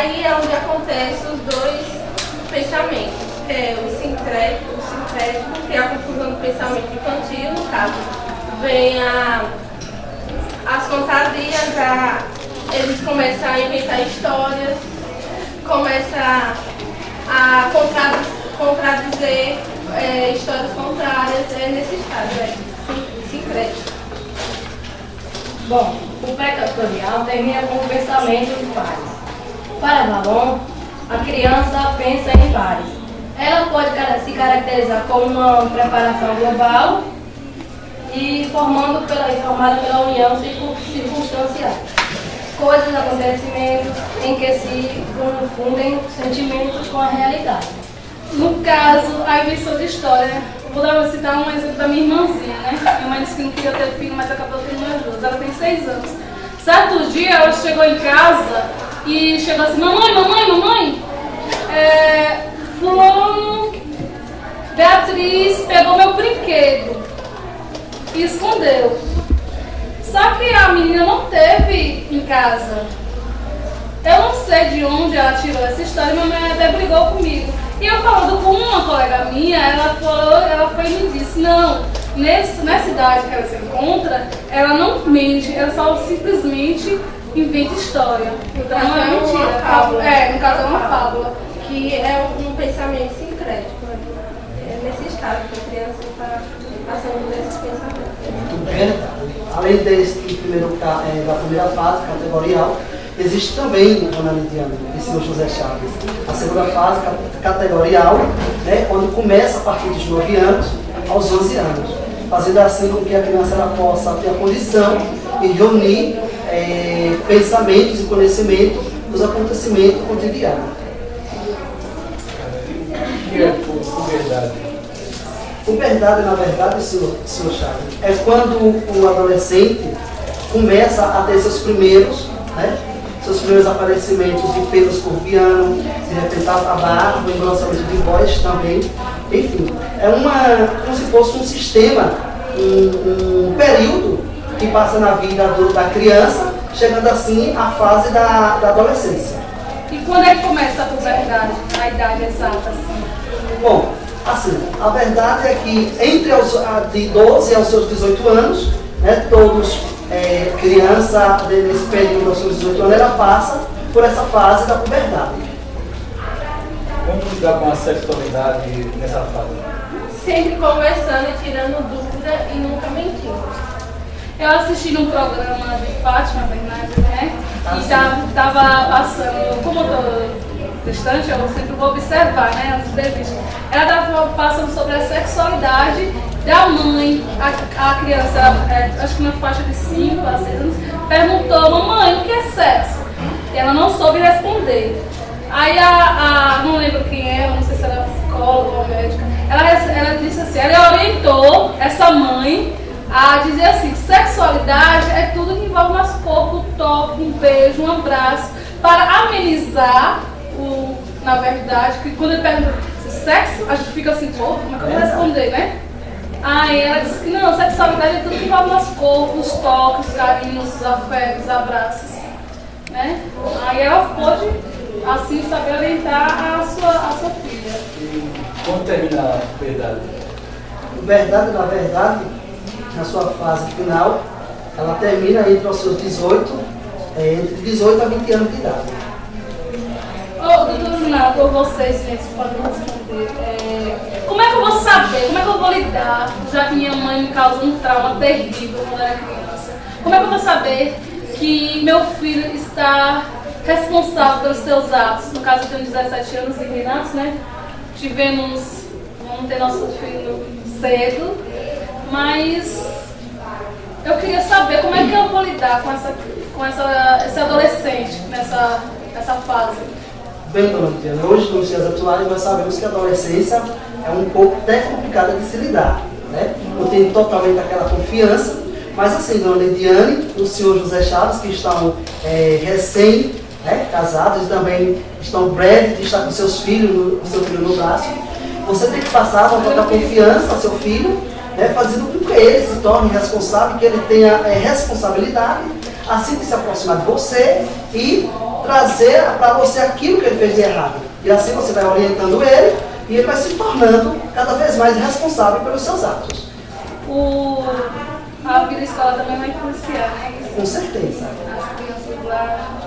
aí é onde acontecem os dois pensamentos, que é o sincrético, que é a confusão do pensamento infantil, no caso, vem as fantasias, eles começam a inventar histórias, começam a contradizer histórias contrárias, nesse estado, sincrético. Bom, o pré-categorial termina com o pensamento de pares. Para Valon, a criança pensa em pares. Ela pode se caracterizar como uma preparação global e formada pela união circunstancial. Coisas, acontecimentos em que se confundem sentimentos com a realidade. No caso, a invenção de história, vou citar um exemplo da minha irmãzinha, né? Minha mãe disse que não queria ter filho, mas acabou tendo as duas. Ela tem 6 anos. Certo dia, ela chegou em casa e chegou assim: mamãe, fulano, Beatriz pegou meu brinquedo e escondeu. Só que a menina não teve em casa. Eu não sei de onde ela tirou essa história, minha mãe até brigou comigo. E eu falando com uma colega minha, ela foi e me disse: não, nessa idade que ela se encontra, ela não mente, ela só simplesmente inventa história. Então não é mentira. Uma fábula. No caso é uma fábula. Que é um pensamento sincrético. É nesse estado que a criança está passando desses pensamentos. Muito bem. Além da primeira fase, categorial, existe também, Dona Lidiane e senhor José Chaves, a segunda fase, categorial, né, onde começa a partir dos 9 anos aos 11 anos, fazendo assim com que a criança ela possa ter a condição de reunir pensamentos e conhecimentos dos acontecimentos cotidianos. O que é puberdade? Puberdade, na verdade, senhor Chaves, é quando o adolescente começa a ter seus primeiros aparecimentos de pelos corpianos, de repente a barba, o engrossamento de voz também. Enfim, é como se fosse um sistema, um período que passa na vida da criança, chegando assim à fase da adolescência. E quando é que começa a puberdade, a idade exata? Assim? Bom, assim, a verdade é que de 12 aos seus 18 anos, né, todos, criança, nesse período aos seus 18 anos, ela passa por essa fase da puberdade. Como lidar com a sexualidade nessa fase? Sempre conversando e tirando dúvida e nunca mentindo. Eu assisti num programa de Fátima Bernardes, né? E estava passando, como eu estou distante, eu sempre vou observar, né? As entrevistas. Ela estava passando sobre a sexualidade da mãe. A criança, acho que na faixa de 5 a 6 anos, perguntou: mamãe, o que é sexo? E ela não soube responder. Aí não lembro quem é, não sei se era psicóloga ou médica, ela disse assim, ela orientou essa mãe a dizer assim: sexualidade é tudo que envolve nosso corpo, um toque, um beijo, um abraço, para amenizar na verdade, que quando ele pergunta se sexo, a gente fica assim: pô, como é que eu vou responder, né? Aí ela disse que não, sexualidade é tudo que envolve nosso corpo, os toques, os carinhos, os afetos, os abraços, né? Aí ela pôde assim saber orientar a sua filha. Quando termina a puberdade? Puberdade, na verdade, na sua fase final, ela termina entre os seus 18 a 20 anos de idade. Doutor Renato, ou vocês mesmos podem responder. Como é que eu vou saber, como é que eu vou lidar, já que minha mãe me causou um trauma terrível quando eu era criança? Como é que eu vou saber que meu filho está responsável pelos seus atos? No caso, eu tenho 17 anos e Renato, né? Vamos ter nosso filho cedo, mas eu queria saber como é que eu vou lidar com esse adolescente nessa fase. Bem, dona Lidiane, hoje, nos dias atuais, nós sabemos que a adolescência é um pouco até complicada de se lidar, né? Não tem totalmente aquela confiança, mas assim, dona Lidiane, o senhor José Chaves, que estão casados e também estão breves de estar com seu filho no braço, você tem que passar uma total confiança ao seu filho, né, fazendo com que ele se torne responsável, que ele tenha responsabilidade, assim que se aproximar de você e trazer para você aquilo que ele fez de errado. E assim você vai orientando ele e ele vai se tornando cada vez mais responsável pelos seus atos. A vida escola também vai influenciar, né? Com certeza. As crianças lá.